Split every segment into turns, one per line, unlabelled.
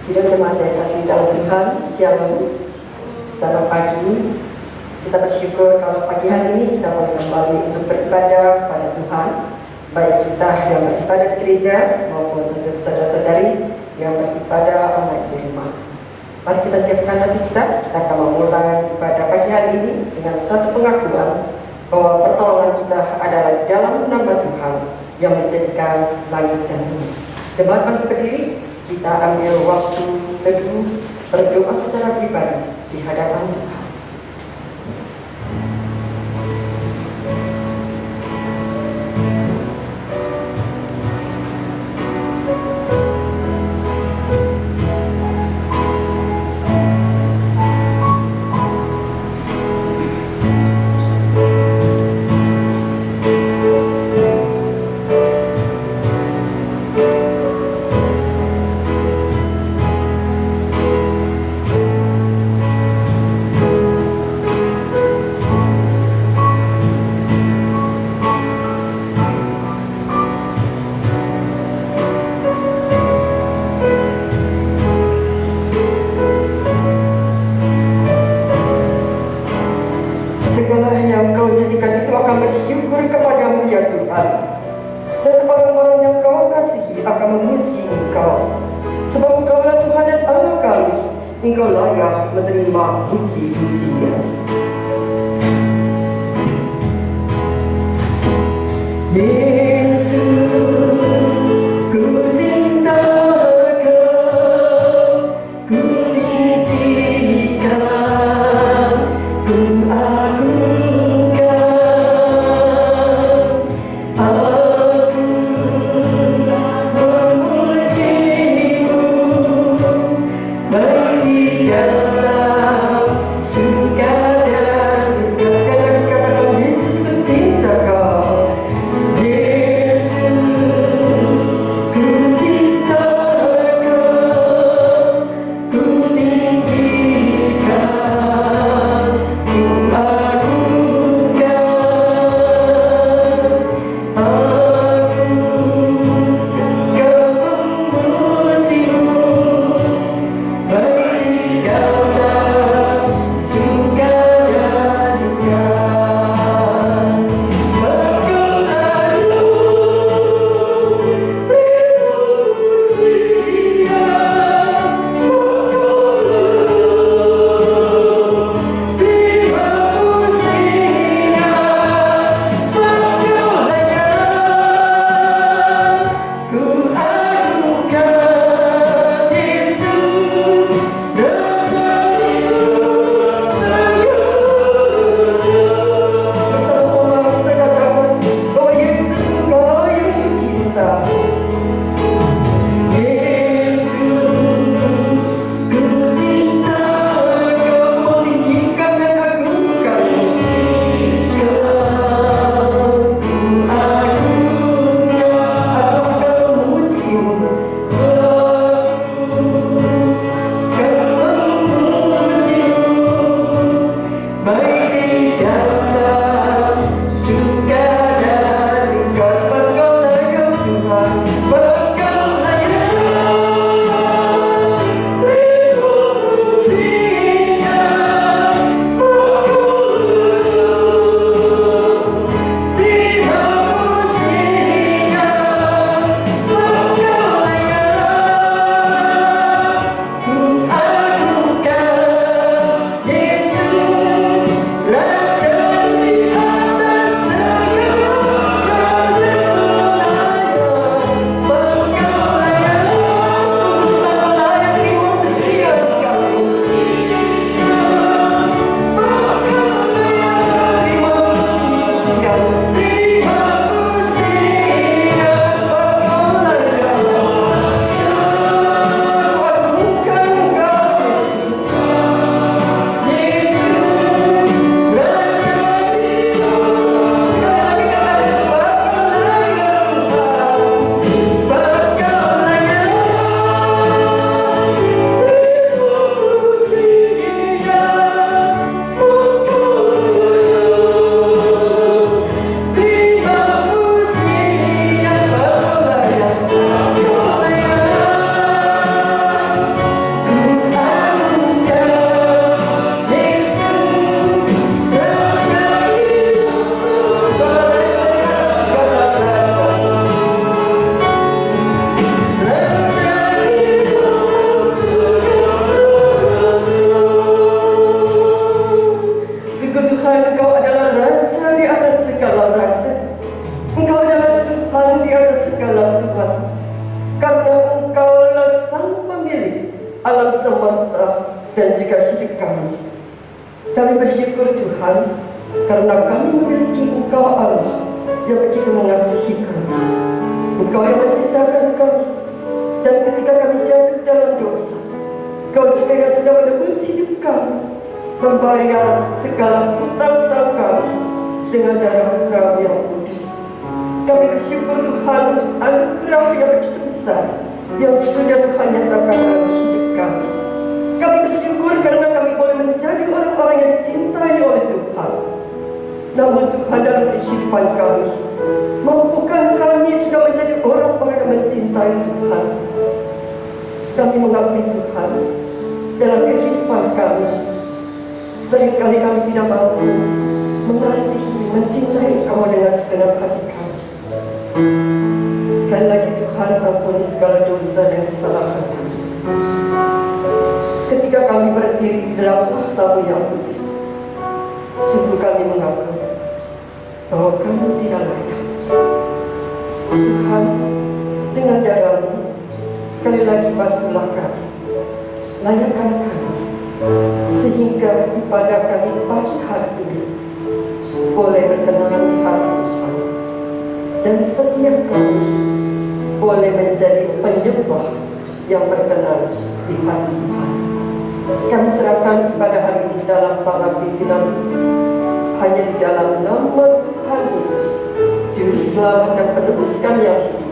Sidang jemaat yang kasih dalam Tuhan, Shalom. Selamat pagi. Kita bersyukur kalau pagi hari ini kita boleh kembali untuk beribadah kepada Tuhan, baik kita yang beribadah di gereja maupun untuk saudara-saudari yang beribadah online di rumah. Mari kita siapkan hati kita akan memulai ibadah pagi hari ini dengan satu pengakuan bahwa pertolongan kita adalah di dalam nama Tuhan yang menjadikan langit dan bumi. Jemaat bangkit berdiri, kita ambil waktu teduh berdoa secara pribadi di hadapan Tuhan. Segala yang kau jadikan itu akan bersyukur kepadamu ya Tuhan, dan orang-orang yang kau kasihi akan memuji Engkau, sebab Engkaulah Tuhan dan Allah kami. Engkau layak menerima puji-pujian. Yesus, ku cinta Kau, ku tinggikan, ku Yesus, ku cinta Kau. semesta dan juga hidup kami. Kami bersyukur Tuhan karena kami memiliki Engkau Allah yang begitu mengasihi kami. Engkau yang menciptakan kami, dan ketika kami jatuh dalam dosa, Engkau juga yang sudah menebus hidup kami, membayar segala hutang-hutang kami dengan darah Putra yang kudus. Kami bersyukur Tuhan untuk anugerah yang begitu besar yang sudah Tuhan nyatakan dalam hidup kami. Kami bersyukur karena kami boleh menjadi orang-orang yang dicintai oleh Tuhan. Namun Tuhan, dalam kehidupan kami, mampukan kami juga menjadi orang-orang yang mencintai Tuhan. Kami mengakui Tuhan, dalam kehidupan kami seringkali kami tidak mampu mengasihi, mencintai Engkau dengan segenap hati kami. Sekali lagi Tuhan, ampuni segala dosa dan kesalahan kami. Ketika kami berdiri di dalam tahta-Mu yang kudus, sungguh kami mengaku bahwa kami tidak layak. Tuhan, dengan darah-Mu, sekali lagi basuhlah kami, layakkan kami, sehingga ibadah kami pagi hari ini boleh berkenan di hati Tuhan, dan setiap kami boleh menjadi penyembah yang berkenan di hati Tuhan. Kami serahkan ibadah hari ini dalam tangan pimpinan, hanya di dalam nama Tuhan Yesus, Juru Selamat dan Penebus kami yang hidup,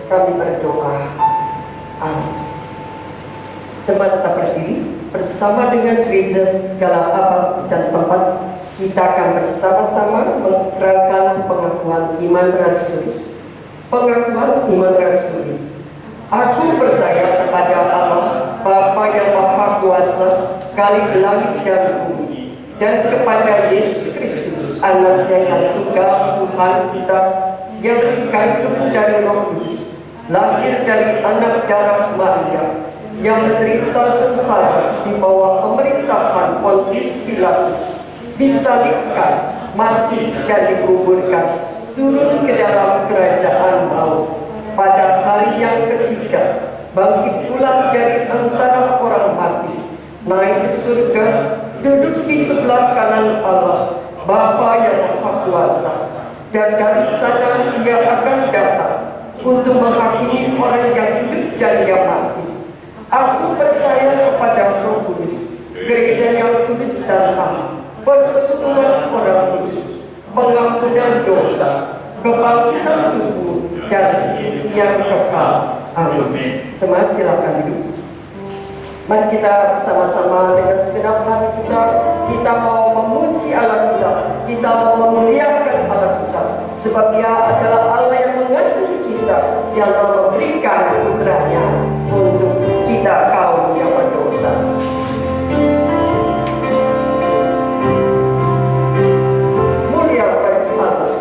kami berdoa. Amin. Jemaat tetap berdiri bersama dengan gereja segala abad dan tempat. Kita akan bersama-sama mengikrarkan pengakuan iman rasuli. Pengakuan iman rasuli. Aku percaya kepada Allah, Bapa yang Maha Kuasa, Khalik langit dan bumi, dan kepada Yesus Kristus, Anaknya yang tunggal Tuhan kita, yang dikandung dari Roh Kudus, lahir dari anak darah Maria, yang menderita sengsara di bawah pemerintahan Pontius Pilatus, disalibkan, mati dan dikuburkan, turun ke dalam kerajaan maut. Pada hari yang ketiga, bangkit pula dari antara orang mati, naik ke surga, duduk di sebelah kanan Allah, Bapa yang Maha Kuasa, dan dari sana Ia akan datang untuk menghakimi orang yang hidup dan yang mati. Aku percaya kepada Roh Kudus, gereja yang kudus dan am, persekutuan orang kudus, pengampunan dosa, kebangkitan tubuh, dan hidup yang kekal. Amin. Jemaat silakan duduk. Mari kita bersama-sama dengan segenap hati kita mau memuji Allah kita mau memuliakan Allah kita, sebab Dia adalah Allah yang mengasihi kita, yang telah memberikan putranya untuk kita kaum yang berdosa. Mulia bagi Allah.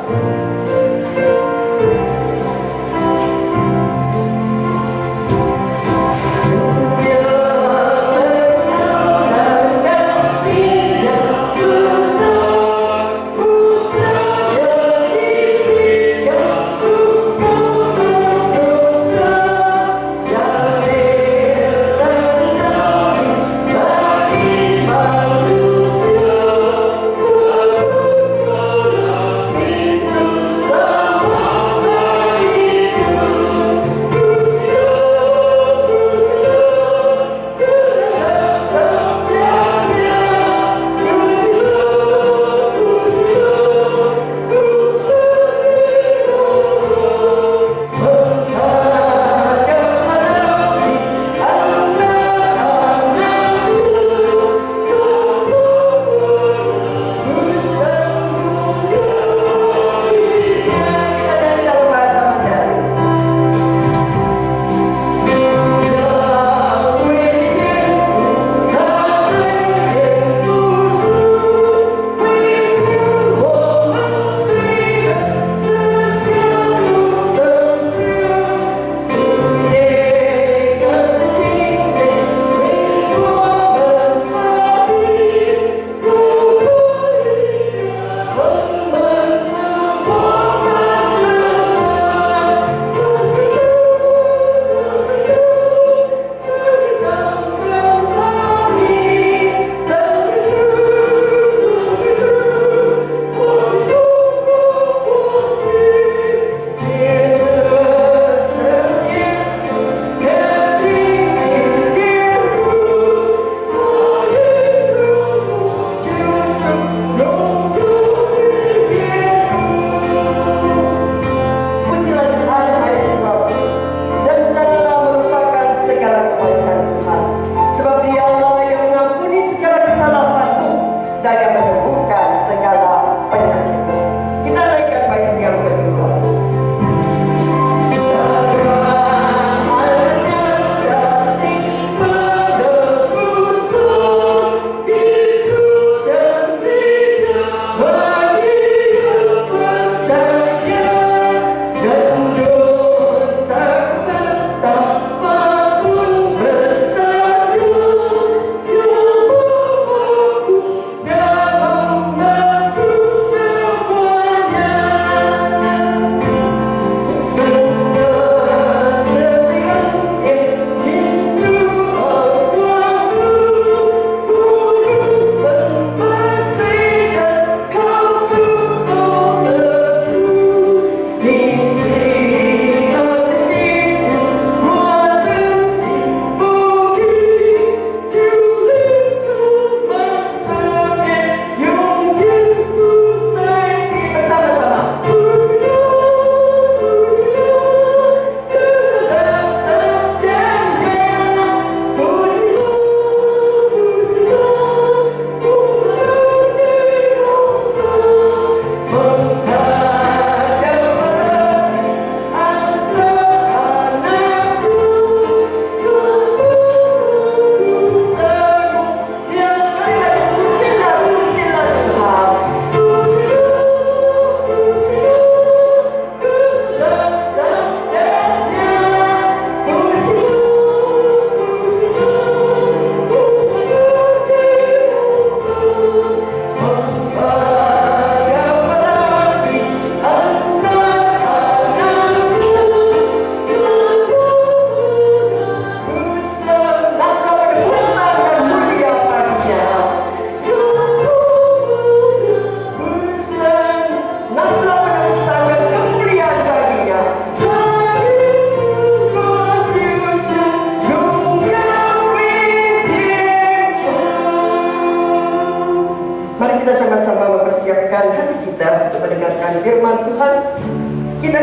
kita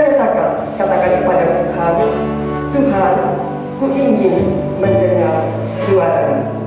katakan kepada Tuhan, Tuhan, ku ingin mendengar suara-Mu.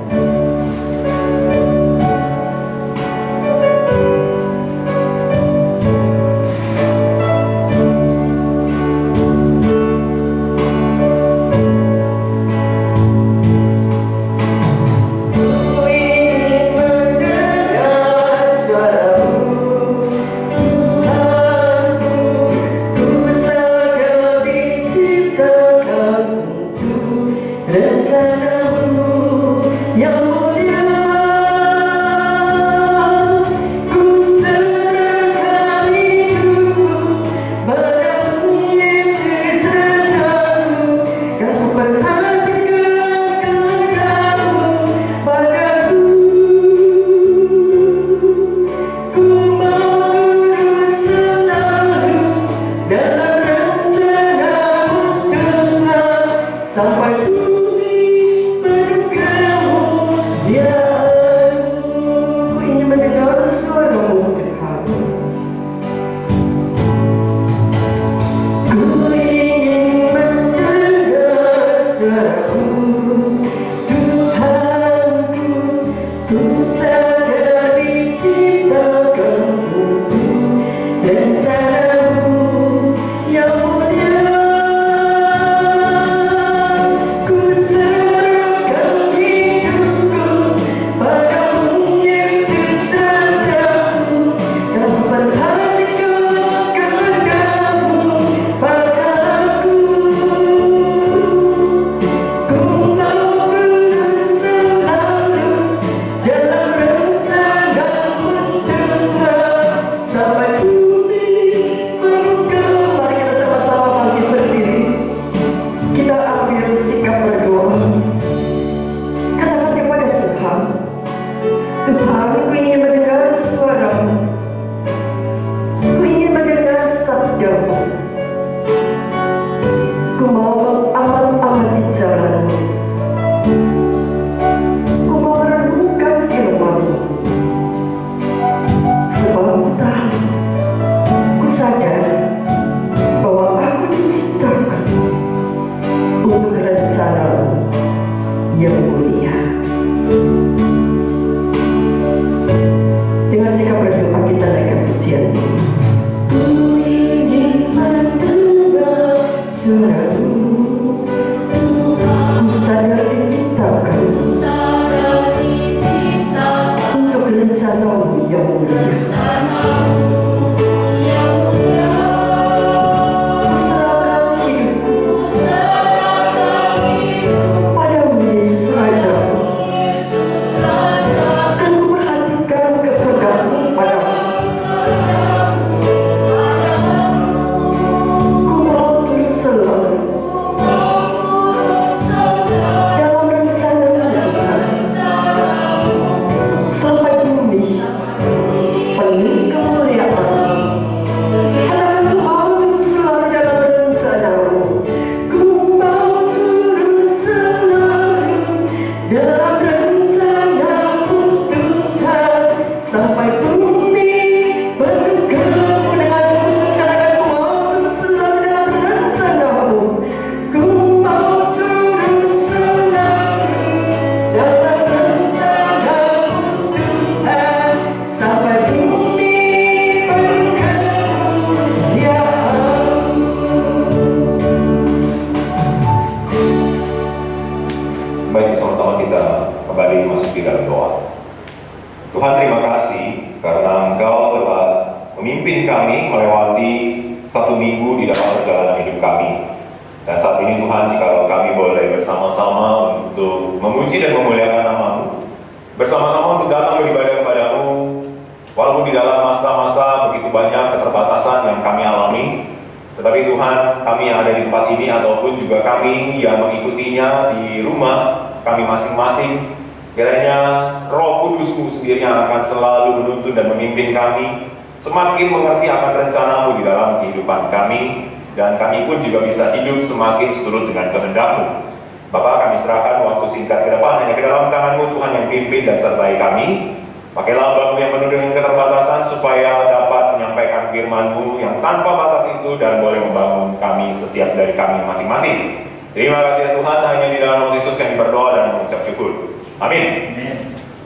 Semakin mengerti akan rencana-Mu di dalam kehidupan kami, dan kami pun juga bisa hidup semakin seturut dengan kehendak-Mu. Bapak, kami serahkan waktu singkat ke depan hanya ke dalam tangan-Mu, Tuhan, yang pimpin dan sertai kami. Pakailah hambamu yang penuh dengan keterbatasan supaya dapat menyampaikan firman-Mu yang tanpa batas itu dan boleh membangun kami setiap dari kami masing-masing. Terima kasih ya Tuhan, hanya di dalam nama Yesus kami berdoa dan mengucap syukur. Amin.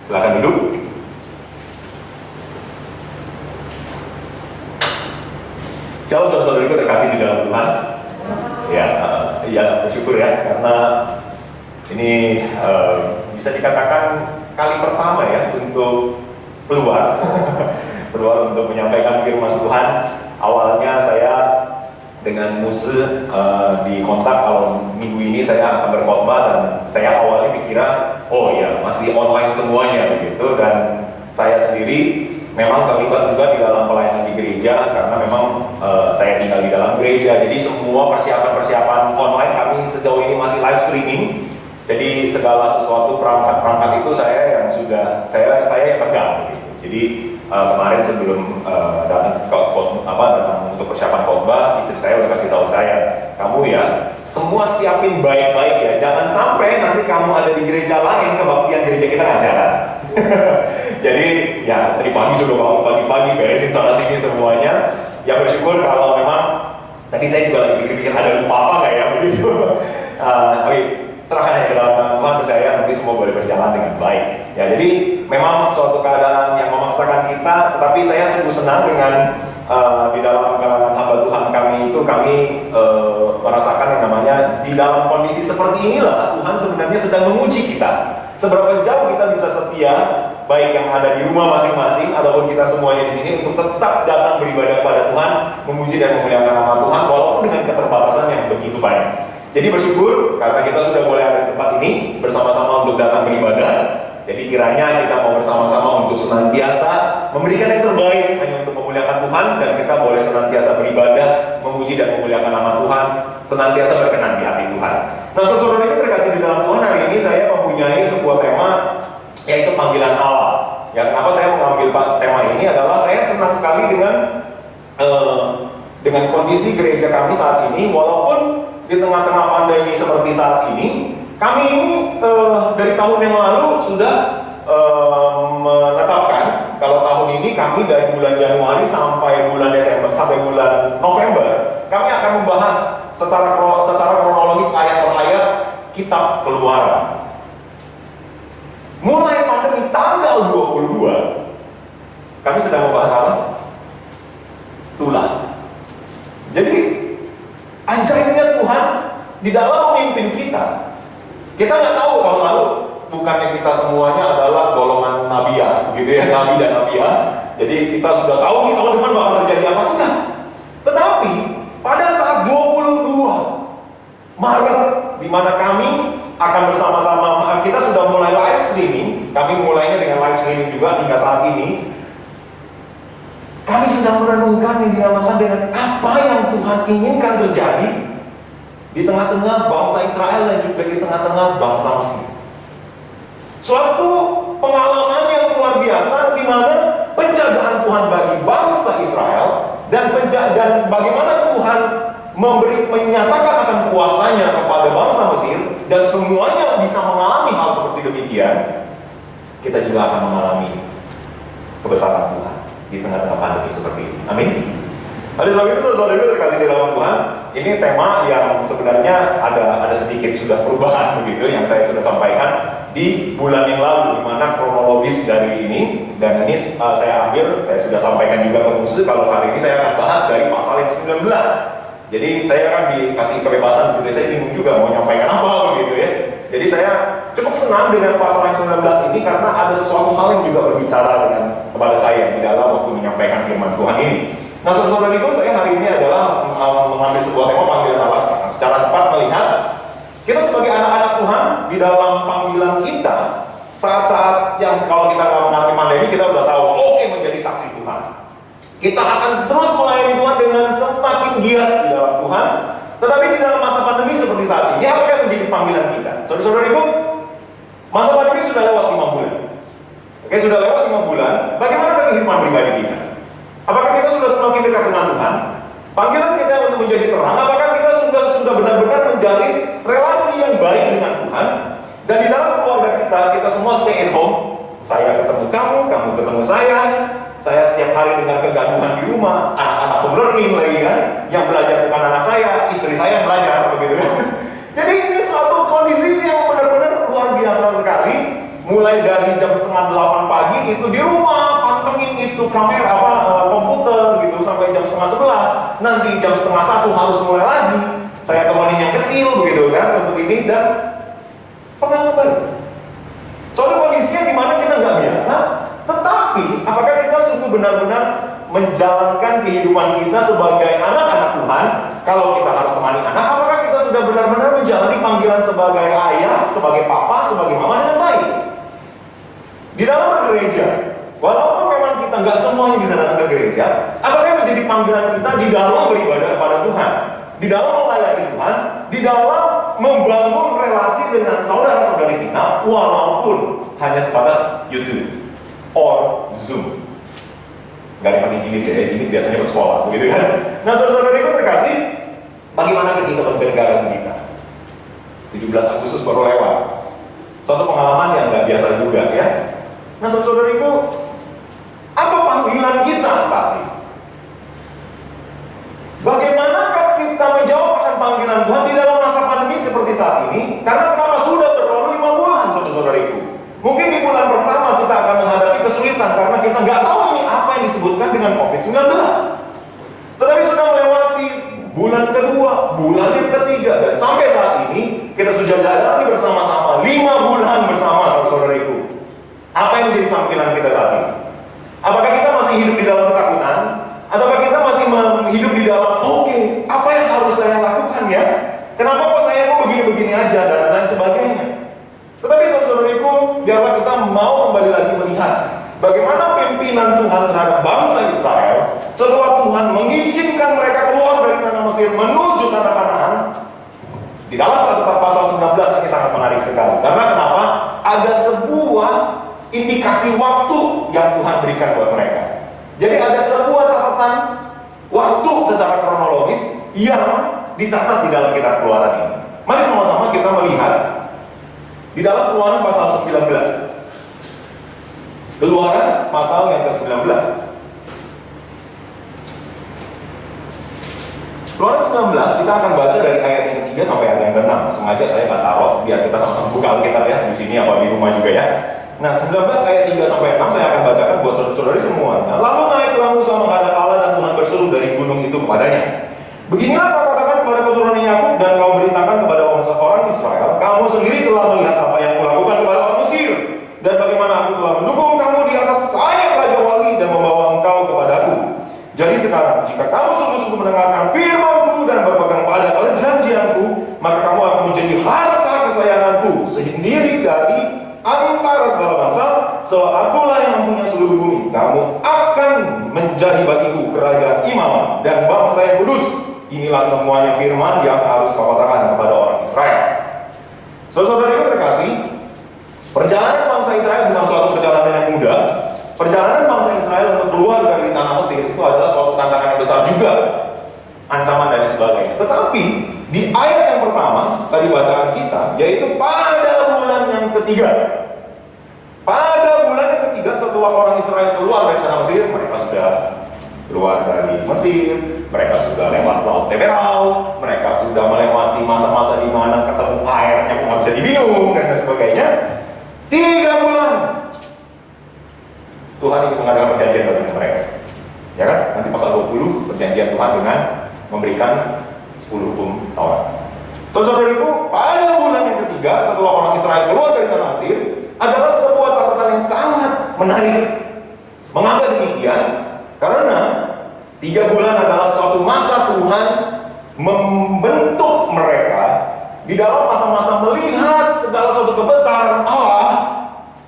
Silakan duduk. Shalom saudara-saudariku terkasih di dalam Tuhan. Ya bersyukur ya, karena ini bisa dikatakan kali pertama ya untuk keluar untuk menyampaikan firman Tuhan. Awalnya saya dengan Muse di kontak kalau minggu ini saya akan berkhotbah, dan saya awalnya pikirnya oh ya masih online semuanya begitu, dan saya sendiri memang terlibat juga di dalam pelayanan di gereja karena memang saya tinggal di dalam gereja. Jadi semua persiapan online kami sejauh ini masih live streaming. Jadi segala sesuatu perangkat itu saya yang yang pegang gitu. Jadi kemarin sebelum datang untuk persiapan khotbah, istri saya udah kasih tahu saya, kamu ya semua siapin baik-baik ya, jangan sampai nanti kamu ada di gereja lain, kebaktian gereja kita nggak jalan. Jadi ya tadi pagi sudah bangun pagi-pagi beresin sana sini semuanya. Ya bersyukur kalau memang tadi saya juga lagi pikir-pikir ada lupa apa nggak ya begitu. Tapi serahkan ya ke dalam tangan Tuhan, percaya nanti semua boleh berjalan dengan baik. Ya, jadi memang suatu keadaan yang memaksakan kita, tetapi saya sungguh senang dengan di dalam kalangan hamba Tuhan kami itu kami merasakan yang namanya di dalam kondisi seperti inilah Tuhan sebenarnya sedang menguji kita. Seberapa jauh kita bisa setia, baik yang ada di rumah masing-masing ataupun kita semuanya di sini untuk tetap datang beribadah kepada Tuhan, memuji dan memuliakan nama Tuhan walaupun dengan keterbatasan yang begitu banyak. Jadi bersyukur karena kita sudah boleh ada di tempat ini bersama-sama untuk datang beribadah. Jadi kiranya kita mau bersama-sama untuk senantiasa memberikan yang terbaik hanya untuk memuliakan Tuhan, dan kita boleh senantiasa beribadah, memuji dan memuliakan nama Tuhan, senantiasa berkenan di hati Tuhan. Nah, saudara ini terkasih di dalam Tuhan, hari ini saya mempunyai sebuah tema yaitu panggilan Allah. Ya, kenapa saya mengambil tema ini adalah saya senang sekali dengan kondisi gereja kami saat ini, walaupun di tengah-tengah pandemi seperti saat ini, kami ini dari tahun yang lalu sudah menetapkan kalau tahun ini kami dari bulan Januari sampai bulan Desember sampai bulan November kami akan membahas secara kronologis ayat per ayat kitab Keluaran. Mulai pandemi tanggal 22 kami sedang membahas apa? Tulah. Jadi ajaibnya Tuhan di dalam memimpin kita. Kita nggak tahu tahun lalu, bukannya kita semuanya adalah golongan nabiah, gitu ya, nabi dan nabiah. Jadi kita sudah tahu nih tahun depan bakal terjadi apa, enggak. Tetapi pada saat 22 Maret, di mana kami akan bersama-sama, kita sudah mulai live streaming. Kami mulainya dengan live streaming juga hingga saat ini. Kami sedang merenungkan yang dinamakan dengan apa yang Tuhan inginkan terjadi di tengah-tengah bangsa Israel dan juga di tengah-tengah bangsa Mesir. Suatu pengalaman yang luar biasa di mana penjagaan Tuhan bagi bangsa Israel dan bagaimana Tuhan menyatakan akan kuasanya kepada bangsa Mesir, dan semuanya bisa mengalami hal seperti demikian. Kita juga akan mengalami kebesaran Tuhan di tengah-tengah pandemi seperti ini. Amin. Oleh sebab itu saudara-saudara terkasih di dalam Tuhan, ini tema yang sebenarnya ada sedikit sudah perubahan begitu yang saya sudah sampaikan di bulan yang lalu, di mana kronologis dari ini, dan ini saya sudah sampaikan juga ke Musa kalau saat ini saya akan bahas dari pasal yang 19. Jadi saya akan dikasih kebebasan begitu, saya bingung juga mau nyampaikan apa begitu ya. Jadi saya cukup senang dengan pasal yang 19 ini karena ada sesuatu hal yang juga berbicara kepada saya di dalam waktu menyampaikan firman Tuhan ini. Nah, saudara-saudariku, saya hari ini adalah mengambil sebuah tema panggilan Allah. Secara cepat melihat kita sebagai anak-anak Tuhan di dalam panggilan kita, saat-saat yang kalau kita mengalami pandemi, kita sudah tahu, oke, menjadi saksi Tuhan. Kita akan terus melayani Tuhan dengan semakin giat di dalam Tuhan. Tetapi di dalam masa pandemi seperti saat ini, apa yang menjadi panggilan kita? Saudara-saudariku, masa pandemi sudah lewat 5 bulan. Oke, sudah lewat 5 bulan. Bagaimana bagi kehidupan pribadi kita? Apakah kita sudah semakin dekat dengan Tuhan? Panggilan kita untuk menjadi terang, apakah kita sudah benar-benar menjalin relasi yang baik dengan Tuhan? Dan di dalam keluarga kita semua stay at home, Saya ketemu kamu, kamu ketemu saya setiap hari dengan kegaduhan di rumah, anak-anak home learning lagi kan, yang belajar bukan anak saya, istri saya yang belajar, begitu kan. Jadi ini suatu kondisi yang benar-benar luar biasa sekali. Mulai dari jam 7:30 pagi itu di rumah, pantengin itu kamera komputer gitu sampai jam 10:30. Nanti jam 12:30 harus mulai lagi. Saya temenin yang kecil begitu kan untuk ini, dan pengalaman. Soalnya kondisinya di mana kita nggak biasa, tetapi apakah kita sungguh benar-benar menjalankan kehidupan kita sebagai anak-anak Tuhan? Kalau kita harus temani anak, apakah kita sudah benar-benar menjalani panggilan sebagai ayah, sebagai papa, sebagai mama dengan baik? Di dalam bergereja, walaupun memang kita nggak semuanya bisa datang ke gereja, apakah yang menjadi panggilan kita di dalam beribadah kepada Tuhan, di dalam melayani Tuhan, di dalam membangun relasi dengan saudara-saudari kita, walaupun hanya sebatas YouTube or Zoom. Gak dipakai jilid biasanya bersekolah, begitu kan? Nah, saudara-saudariku terkasih, bagaimana ketika bernegara kita? 17 Agustus baru lewat. Suatu pengalaman yang gak biasa juga ya. Nah, saudara-saudariku, apa panggilan kita saat ini? Bagaimanakah kita menjawab akan panggilan Tuhan di dalam masa pandemi seperti saat ini? Karena kenapa sudah berlalu 5 bulan, saudara-saudariku? Mungkin di bulan pertama kita akan menghadapi kesulitan karena kita nggak tahu ini apa yang disebutkan dengan COVID-19. Tetapi sudah melewati bulan kedua, bulan yang ketiga, dan sampai saat ini kita sudah jalani bersama-sama 5 bulan bersama, saudara-saudariku. Apa yang menjadi panggilan kita saat ini? Apakah kita masih hidup di dalam ketakutan? Ataukah kita masih hidup di dalam apa yang harus saya lakukan ya? Kenapa kok saya mau begini-begini aja dan lain sebagainya? Tetapi saudara-saudariku, biarlah kita mau kembali lagi melihat bagaimana pimpinan Tuhan terhadap bangsa Israel setelah Tuhan mengizinkan mereka keluar dari tanah Mesir menuju tanah Kanaan. Di dalam 1 pasal 19 ini sangat menarik sekali. Karena kenapa? Ada sebuah indikasi waktu yang Tuhan berikan buat mereka. Jadi ada sebuah catatan waktu secara kronologis yang dicatat di dalam kitab Keluaran ini. Mari sama-sama kita melihat di dalam Keluaran pasal 19. Keluaran pasal yang ke-19. Keluaran 19 kita akan baca dari ayat yang ke-3 sampai ayat yang ke-6. Sengaja saya nggak taruh biar kita sama-sama buka Alkitab ya di sini apa di rumah juga ya. Nah, 19 ayat 3 sampai 6 saya akan bacakan buat saudara-saudari semua. Nah, lalu naiklah Musa menghadap Allah dan Tuhan berseru dari gunung itu kepadanya. Beginilah kau katakan kepada keturunan Yakub dan kau beritakan kepada orang Israel, kamu sendiri telah melihat apa yang kulakukan kepada orang Mesir dan bagaimana aku telah mendukung kamu di atas sayap Raja Wali dan membawa engkau kepadaku. Jadi sekarang, jika kamu sungguh-sungguh mendengarkan firman-Ku dan berpegang pada perjanjian-Ku, maka kamu akan menjadi harta kesayangan-Ku sendiri dari antara segala bangsa, sebab akulah yang punya seluruh bumi. Kamu akan menjadi bagiku kerajaan imam dan bangsa yang kudus. Inilah semuanya firman yang harus kau katakan kepada orang Israel. Saudara-saudariku terkasih, perjalanan bangsa Israel bukan suatu perjalanan yang mudah. Perjalanan bangsa Israel untuk keluar dari tanah Mesir itu adalah suatu tantangan yang besar juga, ancaman dan sebagainya. Tetapi di ayat yang pertama tadi bacaan kita, yaitu pada bulan yang ketiga. Pada bulan yang ketiga setelah orang Israel keluar dari tanah Mesir, mereka sudah keluar dari Mesir, mereka sudah lewat laut Teberau, mereka sudah melewati masa-masa di mana ketemu airnya nggak bisa diminum dan sebagainya. 3 bulan Tuhan ingin mengadakan perjanjian dengan mereka, ya kan? Nanti pasal 20 perjanjian Tuhan dengan memberikan 10 hukum Taurat. Saudara-saudariku, pada bulan yang ketiga setelah orang Israel keluar dari tanah Mesir adalah sebuah catatan yang sangat menarik. Mengapa demikian? Karena 3 bulan adalah suatu masa Tuhan membentuk mereka di dalam masa-masa melihat segala suatu kebesaran Allah,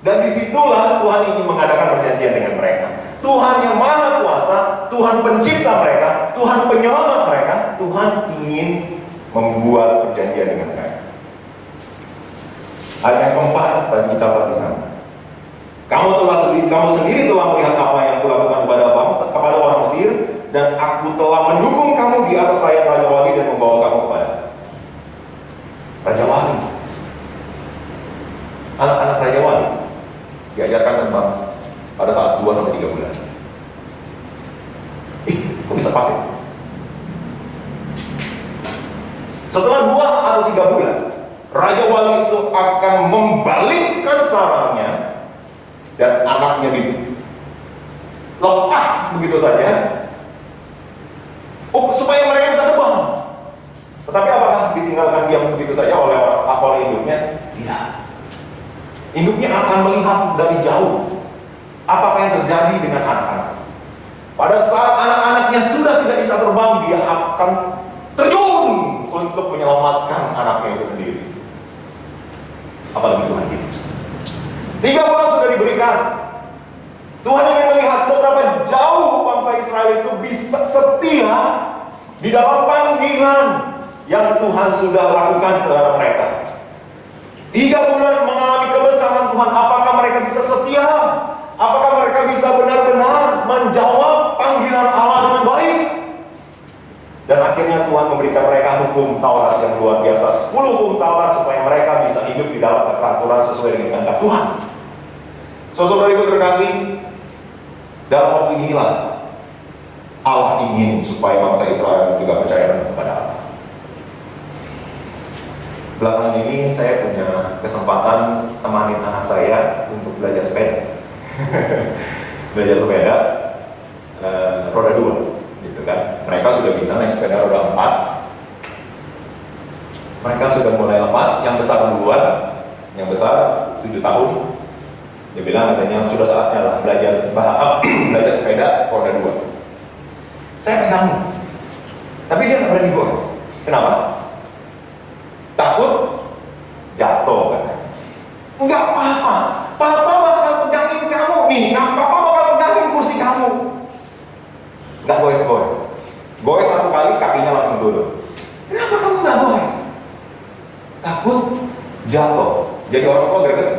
dan disitulah Tuhan ingin mengadakan perjanjian dengan mereka. Tuhan yang maha kuasa, Tuhan pencipta mereka, Tuhan penyelamat mereka, Tuhan ingin membuat perjanjian dengan mereka. Ayat yang keempat tadi dicatat di sana. Kamu sendiri telah melihat apa yang kulakukan kepada orang Mesir, dan aku telah mendukung kamu di atas sayap Raja Wali dan membawa kamu kepada Raja Wali. Anak-anak Raja Wali diajarkan tentang Setelah 2 atau 3 bulan, Raja Wali itu akan membalikkan sarangnya dan anaknya lepas begitu saja, supaya mereka bisa terbang. Tetapi apakah ditinggalkan diam begitu saja oleh induknya? Tidak. Induknya akan melihat dari jauh apakah yang terjadi dengan anak-anak. Pada saat anak-anaknya sudah tidak bisa terbang, dia akan terjun untuk menyelamatkan anaknya itu sendiri. Apalagi Tuhan itu. 3 bulan sudah diberikan. Tuhan ingin melihat seberapa jauh bangsa Israel itu bisa setia di dalam panggilan yang Tuhan sudah lakukan terhadap mereka. 3 bulan mengalami kebesaran Tuhan. Apakah mereka bisa setia? Apakah mereka bisa benar-benar menjawab panggilan Allah dengan baik? Dan akhirnya Tuhan memberikan mereka hukum Taurat yang luar biasa, 10 hukum Taurat, supaya mereka bisa hidup di dalam keteraturan sesuai dengan kehendak Tuhan. Saudara-saudariku terkasih, dalam waktu inilah Allah ingin supaya bangsa Israel juga percaya kepada Allah. Belakangan ini saya punya kesempatan temanin anak saya untuk belajar sepeda. Belajar sepeda roda 2 gitu kan. Mereka sudah bisa naik sepeda roda 4. Mereka sudah mulai lepas. Yang besar duluan, yang besar 7 tahun. Dia bilang katanya sudah saatnya lah belajar belajar sepeda roda 2. Saya pegang, tapi dia nggak berani goes. Kenapa? Takut jatuh katanya. Enggak apa-apa, papa bakal pegangin kamu nih, papa bakal pegangin kursi kamu. Enggak goes. Goes 1 kali kakinya langsung turun. Kenapa kamu enggak goes? Takut jatuh. Jadi orang tua greget.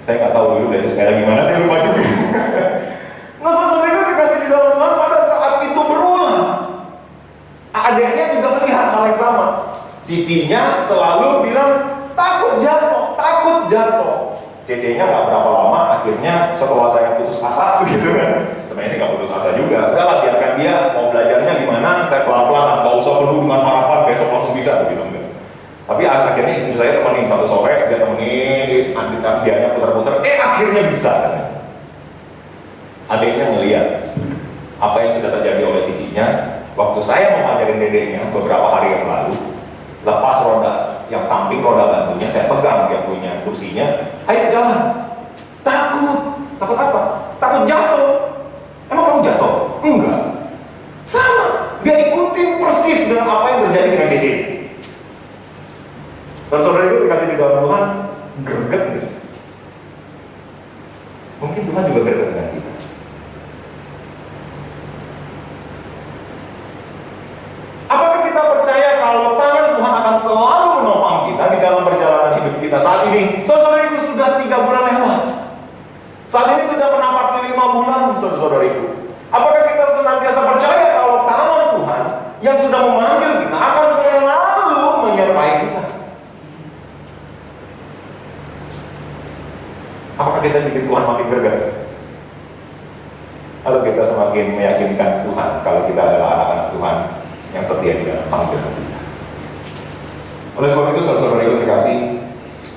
Saya nggak tahu dulu belajar sepeda gimana, saya lupa juga. Nah, saudara dikasih di dalam Tuhan, pada saat itu berulang. Adiknya juga melihat hal yang sama. Cicinya selalu bilang takut jatuh. Cicinya nggak berapa lama, akhirnya setelah saya putus asa begitu kan. Sebenarnya sih nggak putus asa juga. Udahlah, biarkan dia mau belajarnya gimana, saya pelan-pelan, nggak usah penuh dengan harapan besok langsung bisa begitu enggak. Tapi akhirnya istri saya temenin satu sore, dia temenin, dianya putar-putar, akhirnya bisa. Adiknya melihat apa yang sudah terjadi oleh cicinya. Waktu saya mengajarin dedeknya beberapa hari yang lalu, lepas roda yang samping, roda bantunya, saya pegang dia punya kursinya, ayo jalan. Takut apa? Takut jatuh. Emang kamu jatuh? Enggak. Sama, dia ikutin persis dengan apa yang terjadi dengan cici. Saudara itu dikasih di dalam Tuhan, greget gitu. Mungkin Tuhan juga greget dengan kita. Apakah kita percaya kalau tangan Tuhan akan selalu menopang kita di dalam perjalanan hidup kita saat ini? Saudara itu sudah 3 bulan lewat. Saat ini sudah menapaki 5 bulan, saudara itu. Apakah kita senantiasa percaya kalau tangan Tuhan yang sudah memanggil kita akan selalu menyertai kita? Apakah kita bikin Tuhan makin greget? Atau kita semakin meyakinkan Tuhan kalau kita adalah anak-anak Tuhan yang setia di dalam panggilan kita? Oleh sebab itu, saudara-saudara yang terkasih,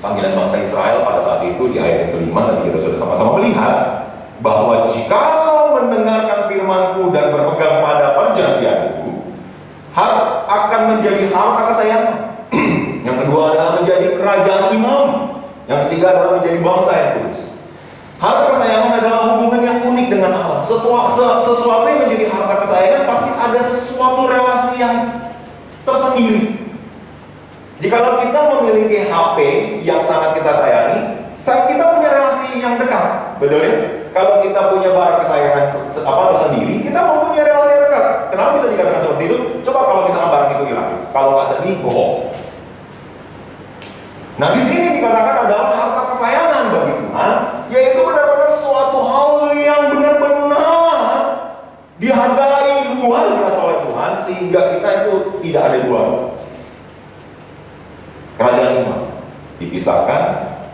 panggilan bangsa Israel pada saat itu di ayat yang kelima, nanti kita sudah sama-sama melihat bahwa jikalau mendengarkan firman-Ku dan berpegang pada perjanjian-Ku, akan menjadi harta kesayangan. Yang kedua adalah menjadi kerajaan imam. Yang ketiga adalah menjadi bangsa yang kudus. Harta kesayangan adalah hubungan yang unik dengan Allah. Sesuatu yang menjadi harta kesayangan pasti ada sesuatu relasi yang tersendiri. Jikalau kita memiliki HP yang sangat kita sayangi, kita punya relasi yang dekat, betul ya? Kalau kita punya barang kesayangan tersendiri, kita mempunyai relasi yang dekat. Kenapa bisa dikatakan seperti itu? Coba kalau misalnya barang itu hilang, kalau nggak sedih, bohong. Nah, di sini dikatakan adalah harta kesayangan bagi Tuhan, yaitu benar-benar suatu hal yang benar-benar dihargai luar biasa oleh Tuhan, sehingga kita itu tidak ada dua. Kerajaan imam dipisahkan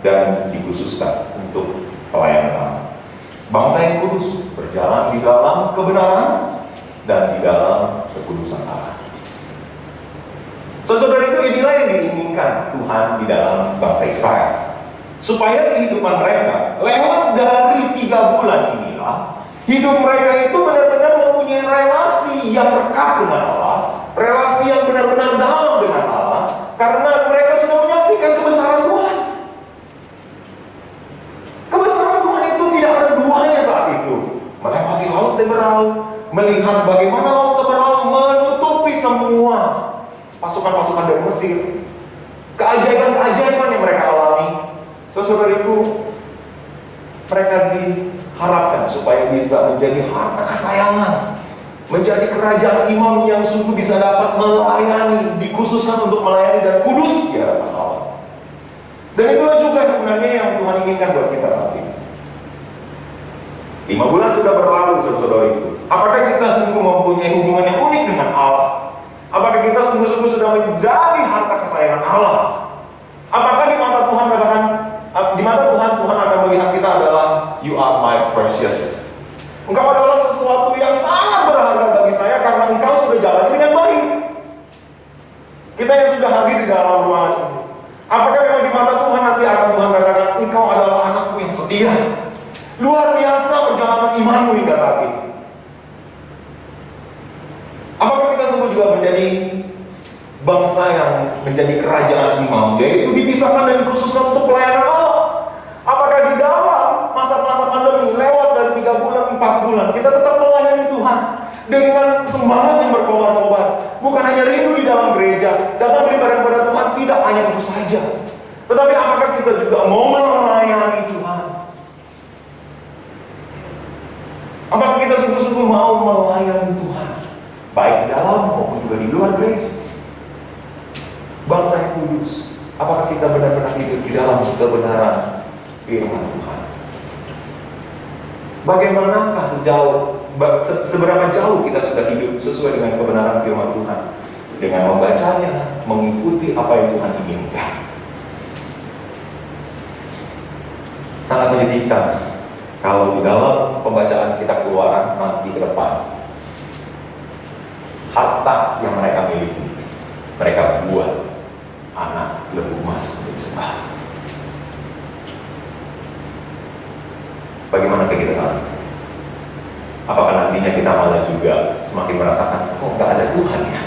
dan dikhususkan untuk pelayanan Allah. Bangsa yang kudus berjalan di dalam kebenaran dan di dalam kekudusan Allah. Saudara itu inilah yang diinginkan Tuhan di dalam bangsa Israel. Supaya kehidupan mereka lewat dari 3 bulan inilah, hidup mereka itu benar-benar mempunyai relasi yang rekat dengan Allah, relasi yang benar-benar dalam dengan Allah, karena mereka sudah menyaksikan kebesaran Tuhan. Kebesaran Tuhan itu tidak ada duanya saat itu. Melewati laut Teberau, melihat bagaimana laut Teberau menutupi semua pasukan-pasukan dari Mesir, keajaiban-keajaiban yang mereka alami. Saudara-saudariku, mereka diharapkan supaya bisa menjadi harta kesayangan, menjadi kerajaan imam yang sungguh bisa dapat melayani, dikhususkan untuk melayani dan kudus di hadapan Allah. Dan itulah juga sebenarnya yang Tuhan inginkan buat kita saat ini. 5 bulan sudah berlalu, saudara-saudariku. Apakah kita sungguh mempunyai hubungan yang unik dengan Allah? Apakah kita sungguh-sungguh sudah menjadi harta kesayangan Allah? Apakah di mata Tuhan katakan, di mata Tuhan akan melihat kita adalah you are my precious. Engkau adalah sesuatu yang sangat berharga bagi saya karena engkau sudah jalani dengan baik. Kita yang sudah hadir di dalam ruangan ini, apakah memang di mata Tuhan nanti akan Tuhan katakan engkau adalah anakku yang setia? Luar biasa perjalanan imanmu hingga saat ini. Apakah kita semua juga menjadi bangsa yang menjadi kerajaan imam, yaitu dipisahkan dan dikhususkan untuk pelayanan Allah? Apakah di dalam masa-masa pandemi lewat dari 3 bulan, 4 bulan kita tetap melayani Tuhan dengan semangat yang berkobar-kobar, bukan hanya rindu di dalam gereja, datang beribadah kepada Tuhan, tidak hanya itu saja, tetapi apakah kita juga mau melayani Tuhan? Apakah kita sungguh-sungguh mau melayani Tuhan, baik dalam maupun juga di luar gereja? Bangsa yang kudus, apakah kita benar-benar hidup di dalam kebenaran firman Tuhan? Bagaimanakah seberapa jauh kita sudah hidup sesuai dengan kebenaran firman Tuhan? Dengan membacanya, mengikuti apa yang Tuhan inginkan. Sangat menyedihkan kalau di dalam pembacaan kitab Keluaran nanti ke depan, harta yang mereka miliki, mereka buat anak lembu emas untuk disembah. Bagaimana kita saat ini? Apakah nantinya kita malah juga semakin merasakan, kok nggak ada Tuhan ya?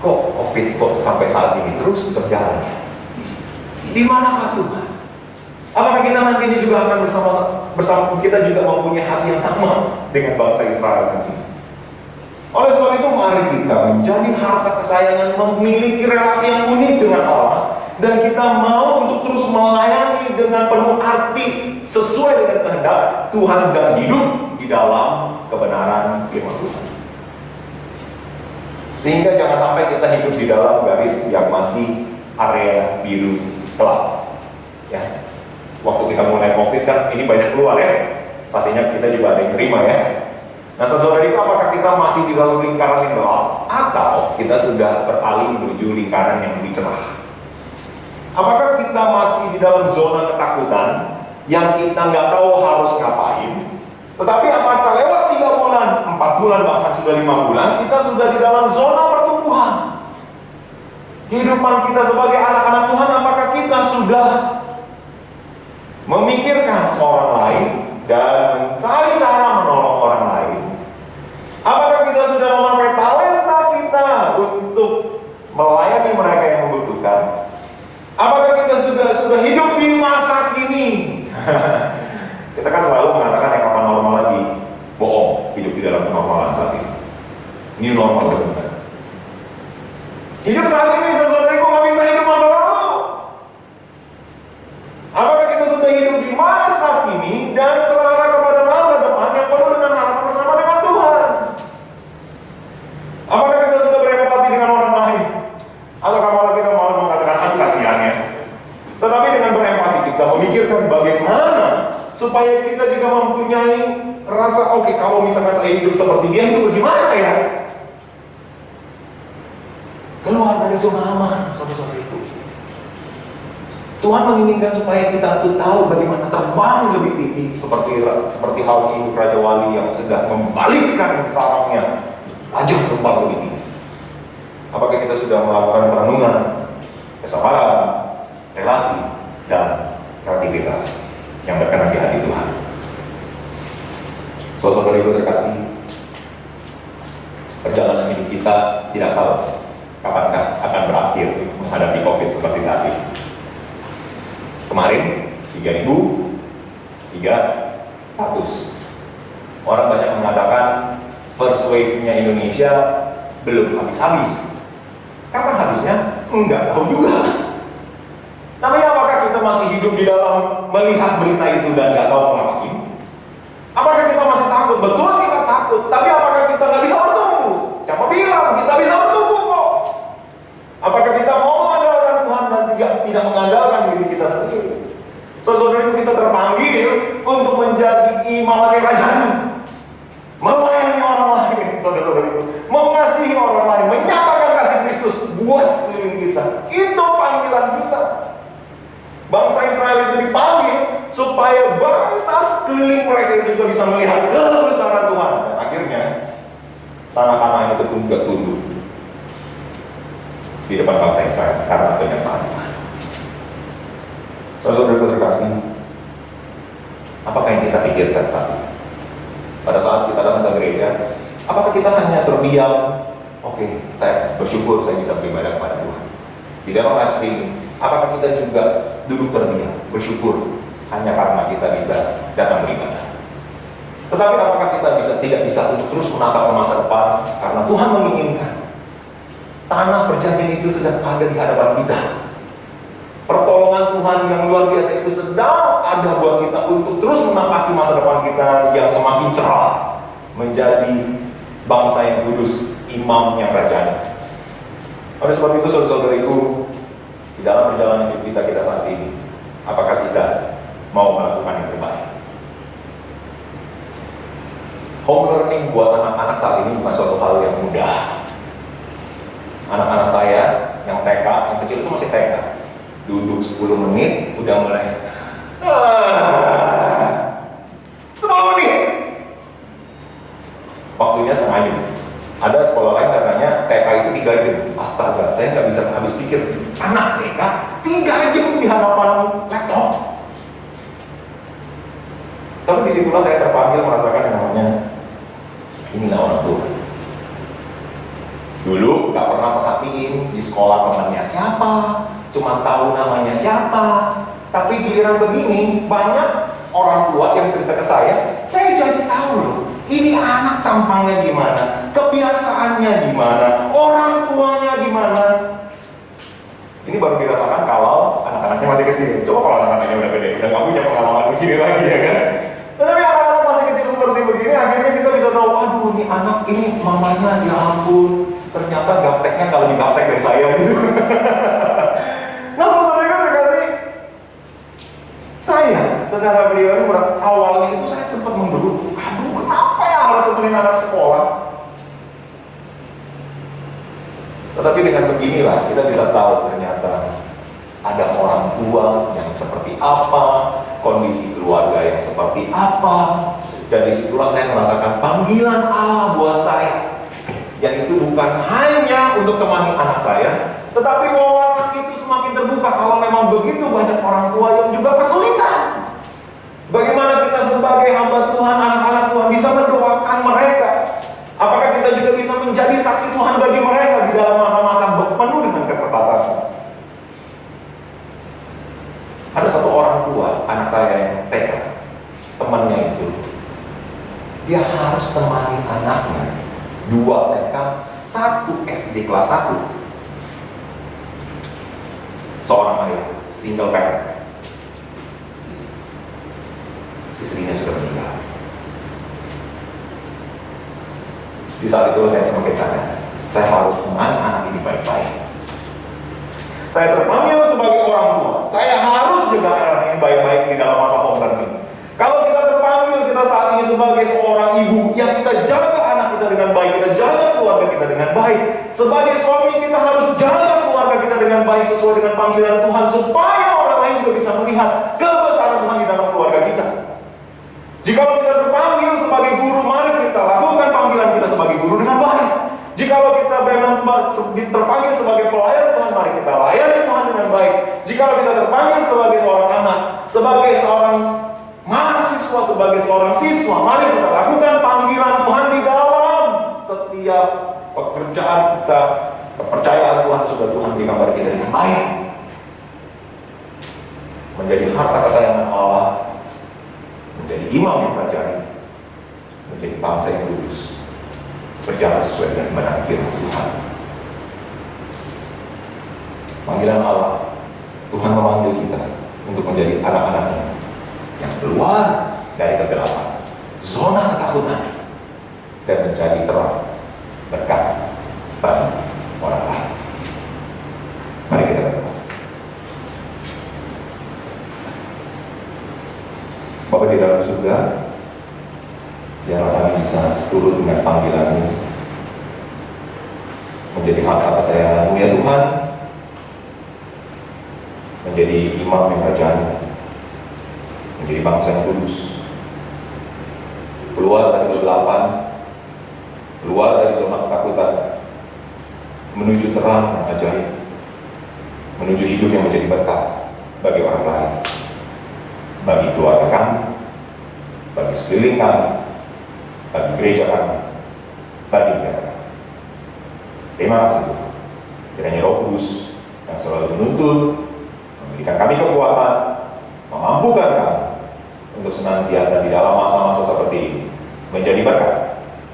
Kok COVID kok sampai saat ini terus berjalan ya? Di manakah Tuhan? Apakah kita nantinya juga akan bersama kita juga mempunyai hati yang sama dengan bangsa Israel nanti? Oleh sebab itu mari kita menjadi harta kesayangan, memiliki relasi yang unik dengan Allah, dan kita mau untuk terus melayani dengan penuh arti sesuai dengan kehendak Tuhan dan hidup di dalam kebenaran firman Tuhan. Sehingga jangan sampai kita hidup di dalam garis yang masih area biru gelap. Ya. Waktu kita mulai COVID kan ini banyak keluar ya. Pastinya kita juga ada yang terima ya. Nah, saudara itu apakah kita masih di dalam lingkaran yang gelap atau kita sudah beralih menuju lingkaran yang lebih cerah? Apakah kita masih di dalam zona ketakutan yang kita nggak tahu harus ngapain? Tetapi apakah lewat 3 bulan, 4 bulan, bahkan sudah 5 bulan, kita sudah di dalam zona pertumbuhan? Kehidupan kita sebagai anak-anak Tuhan, apakah kita sudah memikirkan orang lain dan mencari cara menolong orang lain? Apakah kita sudah memakai talenta kita untuk melayani mereka yang membutuhkan? Apakah kita sudah hidup di masa kini? Kita kan selalu mengatakan yang kapan normal lagi, bohong, hidup di dalam kenormalan saat ini. New normal benar. Hidup saat ini, saudara-saudariku, nggak bisa hidup masa lalu. Apakah kita sudah hidup di masa kini dan terarah kepada masa depan yang penuh dengan harapan bersama dengan Tuhan? Apakah kita sudah berempati dengan orang lain? Atau kalau kita malah mengatakan, aduh kasihan ya. Tetapi dengan berempati kita memikirkan bagaimana supaya kita juga mempunyai rasa, oke, kalau misalkan saya hidup seperti dia, itu bagaimana ya? Keluar dari zona aman, saudara-saudara itu. Tuhan menginginkan supaya kita tuh tahu bagaimana terbang lebih tinggi, seperti halnya Raja Wali yang sedang membalikkan sarangnya, ajak terbang lebih tinggi. Apakah kita sudah melakukan perenungan, kesabaran, relasi, dan kreativitas yang berkenan di hati Tuhan? Saudara-saudariku terkasih, perjalanan hidup kita tidak tahu kapankah akan berakhir menghadapi COVID seperti saat ini. Kemarin 3.300. Orang banyak mengatakan first wave-nya Indonesia belum habis-habis. Kapan habisnya? Enggak tahu juga. Tapi apakah kita masih hidup di dalam melihat berita itu dan nggak tahu mengapain? Apakah kita masih takut? Betul kita takut. Tapi apakah kita nggak bisa bertumbuh? Siapa bilang kita bisa bertumbuh kok? Apakah kita mau mengandalkan Tuhan dan tidak mengandalkan diri kita sendiri? Saudara-saudara, kita terpanggil untuk menjadi imam kerajaan, melayani orang lain, saudara-saudara, mengasihi orang lain, menyatakan kasih Kristus buat sekeliling kita. Itu panggilan kita. Bangsa Israel itu dipanggil supaya bangsa sekeliling mereka itu juga bisa melihat kebesaran Tuhan. Dan akhirnya tanah-tanah itu pun juga tunduk di depan bangsa Israel karena penyertaan Tuhan. Saudara-saudara terkasih, apakah yang kita pikirkan saat ini? Pada saat kita datang ke gereja, apakah kita hanya terdiam? Oke, saya bersyukur saya bisa beribadah kepada Tuhan. Di dalam live streaming, apakah kita juga duduk terdiam, bersyukur hanya karena kita bisa datang beribadah? Tetapi apakah kita tidak bisa untuk terus menatap ke masa depan karena Tuhan menginginkan tanah perjanjian itu sedang ada di hadapan kita. Pertolongan Tuhan yang luar biasa itu sedang ada buat kita untuk terus menapaki masa depan kita yang semakin cerah, menjadi bangsa yang kudus, imam yang raja. Oleh sebab itu, saudara-saudariku, di dalam perjalanan hidup kita saat ini, apakah kita mau melakukan yang terbaik? Home learning buat anak-anak saat ini bukan suatu hal yang mudah. Anak-anak saya yang TK, yang kecil itu masih TK, duduk 10 menit udah mulai 10 menit, waktunya setengah jam. Ada sekolah lain saya tanya TK itu 3 jam. Astaga, saya nggak bisa habis pikir. Anak TK 3 jam di hadapan laptop. Tapi disitulah saya terpanggil merasakan yang namanya inilah orang tua. Dulu nggak pernah perhatiin di sekolah temannya siapa, cuma tahu namanya siapa. Tapi giliran begini, banyak orang tua yang cerita ke saya jadi tahu loh, ini anak tampangnya gimana, kebiasaannya gimana, orang tuanya gimana. Ini baru dirasakan kalau anak-anaknya masih kecil. Coba kalau anak-anaknya udah gede, udah nggak punya pengalaman begini lagi ya kan. Tetapi anak-anak masih kecil seperti begini, akhirnya kita bisa tahu, aduh ini anak ini mamanya ya ampun, ternyata gapteknya kalau digaptek dari saya gitu. Nah, saudara terkasih, saya secara pribadi awalnya itu saya sempat menggerutu, aduh kenapa ya harus temenin anak sekolah? Tetapi dengan beginilah kita bisa tahu ternyata ada orang tua yang seperti apa, kondisi keluarga yang seperti apa, dan disitulah saya merasakan panggilan Allah buat saya. Yang itu bukan hanya untuk temani anak saya, tetapi wawasan itu semakin terbuka kalau memang begitu banyak orang tua yang juga kesulitan. Bagaimana kita sebagai hamba Tuhan, anak-anak Tuhan bisa mendoakan mereka? Apakah kita juga bisa menjadi saksi Tuhan bagi mereka di dalam masa-masa penuh dengan keterbatasan? Ada satu orang tua, anak saya yang TK, temannya itu, dia harus temani anaknya 2 TK, 1 SD kelas 1. Seorang ayah, single parent. Istrinya sudah meninggal. Di saat itu saya semakin sadar, saya harus temani anak ini baik-baik. Saya terpanggil sebagai orang tua, saya harus jaga anak ini baik-baik di dalam masa home learning. Kalau kita terpanggil, kita saat ini sebagai seorang ibu yang kita jaga anak kita dengan baik, kita jaga keluarga kita dengan baik. Sebagai suami kita harus jaga keluarga kita dengan baik sesuai dengan panggilan Tuhan supaya orang lain juga bisa melihat kebesaran Tuhan di dalam keluarga kita. Jikalau kita terpanggil sebagai guru, mari kita lakukan panggilan kita sebagai guru dengan baik. Jikalau kita memang terpanggil sebagai pelayan Tuhan, mari kita layani Tuhan dengan baik. Jikalau kita terpanggil sebagai seorang anak, sebagai seorang mahasiswa, sebagai seorang siswa, mari kita lakukan panggilan Tuhan di dalam setiap pekerjaan kita. Kepercayaan Tuhan sudah Tuhan berikan kepada kita dengan baik, menjadi harta kesayangan Allah, menjadi imam yang kerajaan, menjadi bangsa yang kudus, berjalan sesuai dengan kebenaran firman Tuhan. Panggilan Allah, Tuhan memanggil kita untuk menjadi anak-anaknya yang keluar dari kegelapan, zona ketakutan, dan menjadi terang berkat bagi orang lain. Mari kita berdoa. Bapa di dalam surga, biarlah kami bisa seturut dengan panggilan-Mu, menjadi harta kesayangan-Mu ya Tuhan, menjadi imam yang kerajaan, menjadi bangsa yang kudus, keluar dari kegelapan, keluar dari zona ketakutan, menuju terang yang ajaib, menuju hidup yang menjadi berkat bagi orang lain, bagi keluarga kami, bagi sekeliling kami, bagi gereja kami, bagi negara kami. Terima kasih Tuhan. Kiranya Roh Kudus yang selalu menuntun, memberikan kami kekuatan, memampukan kami untuk senantiasa di dalam masa-masa seperti ini menjadi berkat,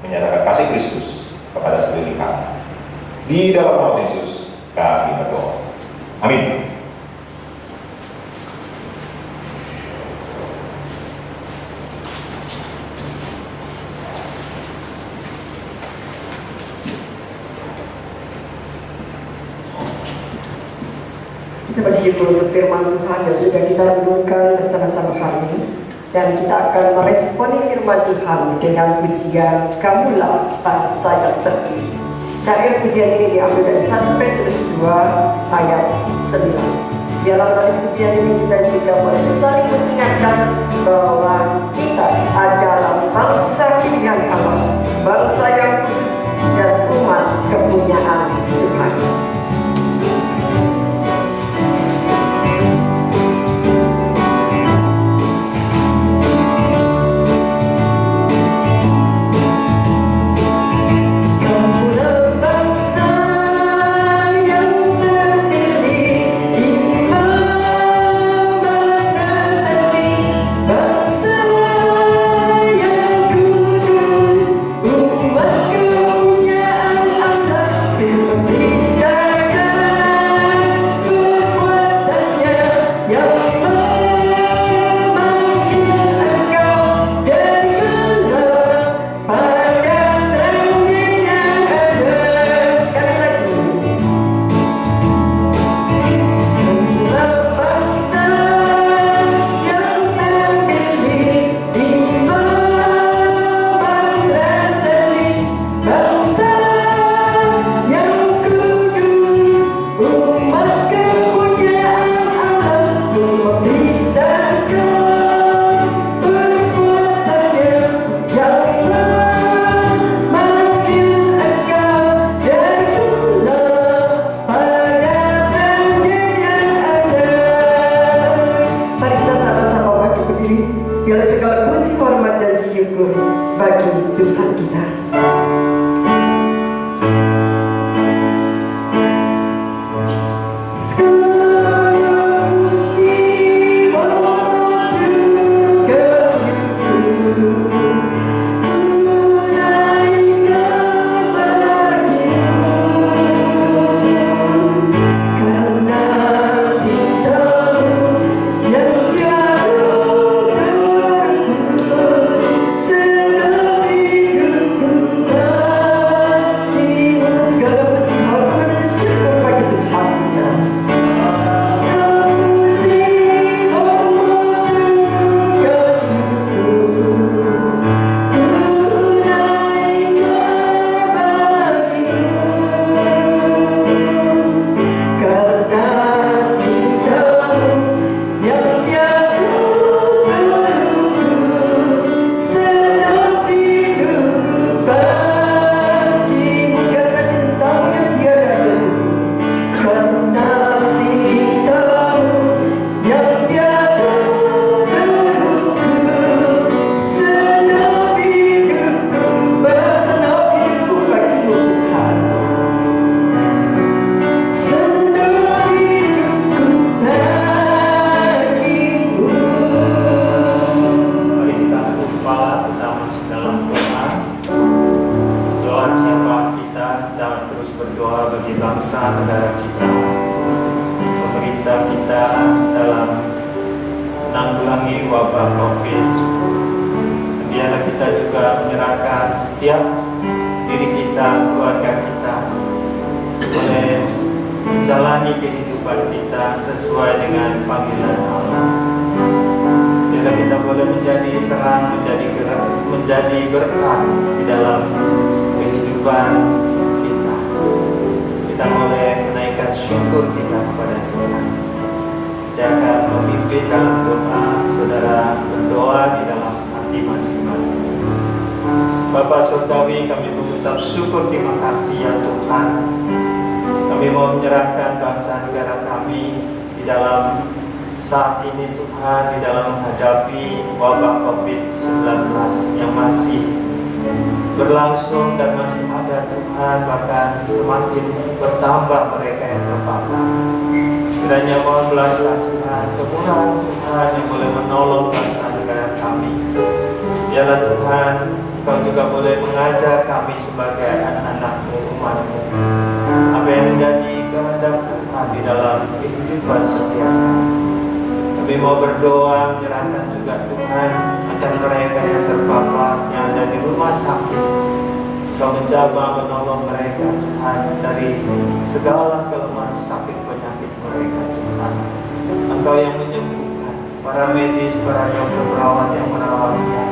menyatakan kasih Kristus kepada sekeliling kami. Di dalam nama Yesus kami berdoa. Amin.
Kita bersyukur untuk firman Tuhan yang sudah kita renungkan bersama-sama hari ini. Dan kita akan meresponi firman Tuhan dengan pujian Kamulah Bangsa yang Terpilih. Syair pujian ini diambil dari 1 Petrus 2 ayat 9. Dalam pujian ini kita juga boleh saling mengingatkan bahwa kita adalah bangsa pilihan Allah, bangsa yang kudus dan umat kepunyaan Tuhan.
Bangsa yang kudus, umat berdoa bagi bangsa negara kita, pemerintah kita dalam menanggulangi wabah COVID. Biarlah kita juga menyerahkan setiap diri kita, keluarga kita, boleh menjalani kehidupan kita sesuai dengan panggilan Allah. Biarlah kita boleh menjadi terang, menjadi berkat di dalam kehidupan kita. Kita boleh menaikkan syukur kita kepada Tuhan. Saya akan memimpin dalam doa, saudara berdoa di dalam hati masing-masing. Bapa Surgawi, kami mengucap syukur, terima kasih ya Tuhan. Kami mau menyerahkan bangsa negara kami di dalam saat ini Tuhan, di dalam menghadapi wabah COVID-19 yang masih berlangsung dan masih ada Tuhan, bahkan semakin bertambah mereka yang terpapar. Kiranya mohon belas kasihan, kemurahan Tuhan yang boleh menolong bangsa negara kami. Biarlah Tuhan, Engkau juga boleh mengajar kami sebagai anak-anak-Mu, umat-Mu, apa yang menjadi kehendak Tuhan di dalam kehidupan setiap kami. Kami mau berdoa, menyerahkan juga Tuhan akan mereka yang terpapar, yang ada di rumah sakit. Engkau menjaga, menolong mereka Tuhan dari segala kelemahan sakit penyakit mereka Tuhan. Engkau yang menyembuhkan, para medis, para dokter perawat yang merawatnya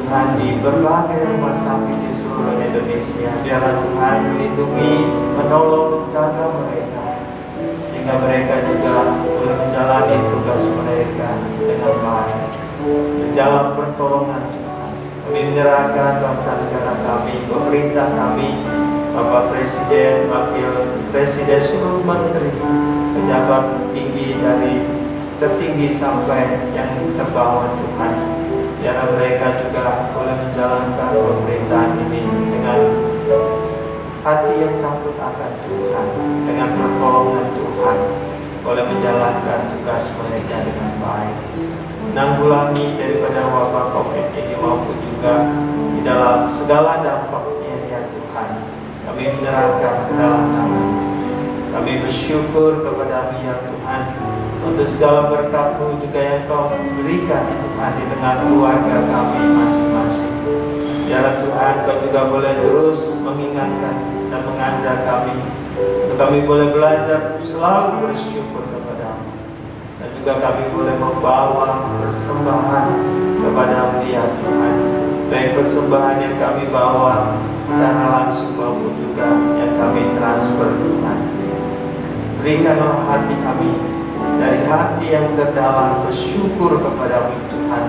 Tuhan di berbagai rumah sakit di seluruh Indonesia. Biarlah Tuhan melindungi, menolong, menjaga mereka, sehingga mereka juga boleh menjalani tugas mereka dengan baik. Di dalam pertolongan Tuhan, kami menyerahkan bangsa negara kami, pemerintah kami, Bapak Presiden, Wakil Presiden, seluruh menteri, pejabat tinggi dari tertinggi sampai yang terbawah Tuhan. Biarlah mereka juga boleh menjalankan pemerintahan ini dengan hati yang takut akan Tuhan, dengan pertolongan Tuhan, boleh menjalankan tugas mereka dengan baik, menanggulangi daripada wabah COVID ini maupun juga di dalam segala dampaknya ya Tuhan. Kami menyerahkan ke dalam tangan. Kami bersyukur kepada-Mu ya Tuhan untuk segala berkat-Mu juga yang Kau berikan Tuhan di tengah keluarga kami masing-masing. Biarlah Tuhan Kau juga boleh terus mengingatkan dan mengajar kami untuk kami boleh belajar selalu bersyukur kepada-Mu, dan juga kami boleh membawa persembahan kepada-Mu ya Tuhan, baik persembahan yang kami bawa secara langsung maupun juga yang kami transfer Tuhan. Berikanlah hati kami dari hati yang terdalam bersyukur kepada-Mu Tuhan.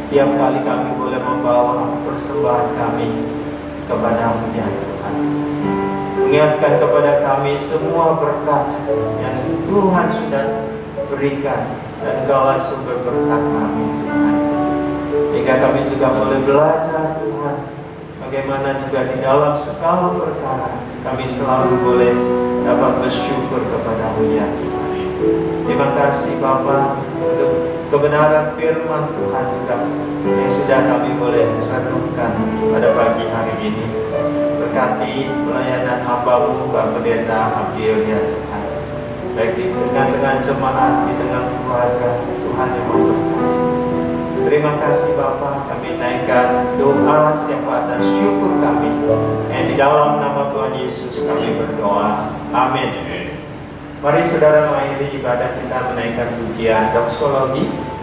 Setiap kali kami boleh membawa persembahan kami kepada-Mu ya Tuhan. Mengingatkan kepada kami semua berkat yang Tuhan sudah berikan, dan Engkaulah sumber berkat kami Tuhan. Sehingga kami juga boleh belajar Tuhan, bagaimana juga di dalam segala perkara kami selalu boleh dapat bersyukur kepada-Mu ya Tuhan. Terima kasih Bapa untuk kebenaran firman Tuhan juga yang sudah kami boleh renungkan pada pagi hari ini. Berkati pelayanan hamba-Mu Pak Pendeta Abdiel ya Tuhan, baik di tengah-tengah jemaat, di tengah keluarga, Tuhan yang memberkati. Terima kasih Bapa, kami naikkan doa, syafaat dan syukur kami yang di dalam nama Tuhan Yesus kami berdoa. Amin. Mari saudara mengakhiri ibadah kita menaikkan pujian doksologi.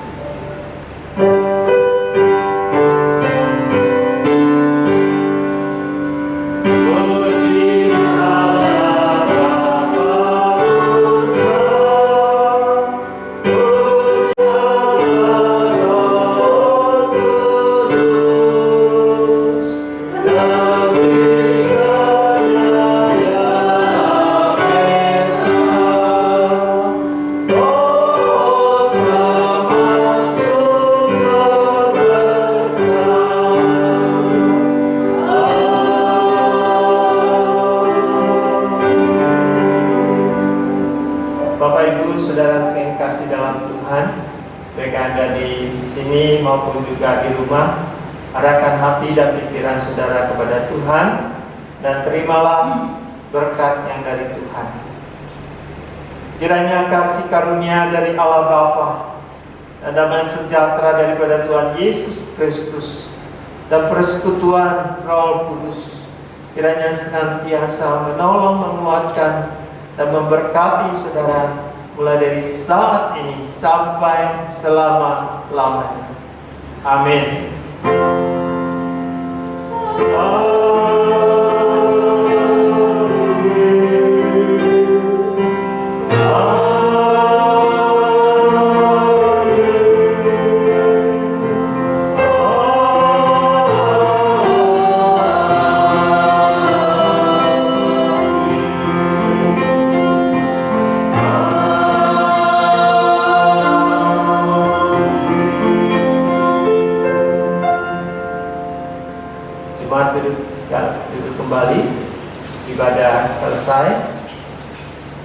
Maupun juga di rumah, arahkan hati dan pikiran saudara kepada Tuhan, dan terimalah berkat yang dari Tuhan. Kiranya kasih karunia dari Allah Bapa dan damai sejahtera daripada Tuhan Yesus Kristus dan persekutuan Roh Kudus kiranya senantiasa menolong, menguatkan, dan memberkati saudara mulai dari saat ini sampai selama-lamanya. Amin. Duduk kembali, ibadah selesai.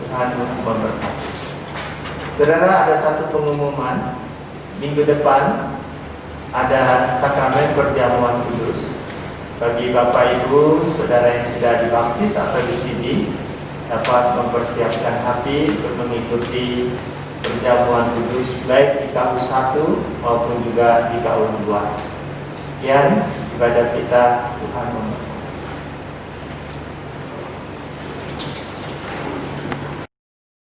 Tuhan memberkati. Saudara, ada satu pengumuman. Minggu depan ada sakramen perjamuan kudus. Bagi Bapak Ibu, saudara yang sudah dibaptis atau di sini dapat mempersiapkan hati untuk mengikuti perjamuan kudus baik di KU 1 maupun juga di KU 2. Sekian ibadah kita, Tuhan memberkati.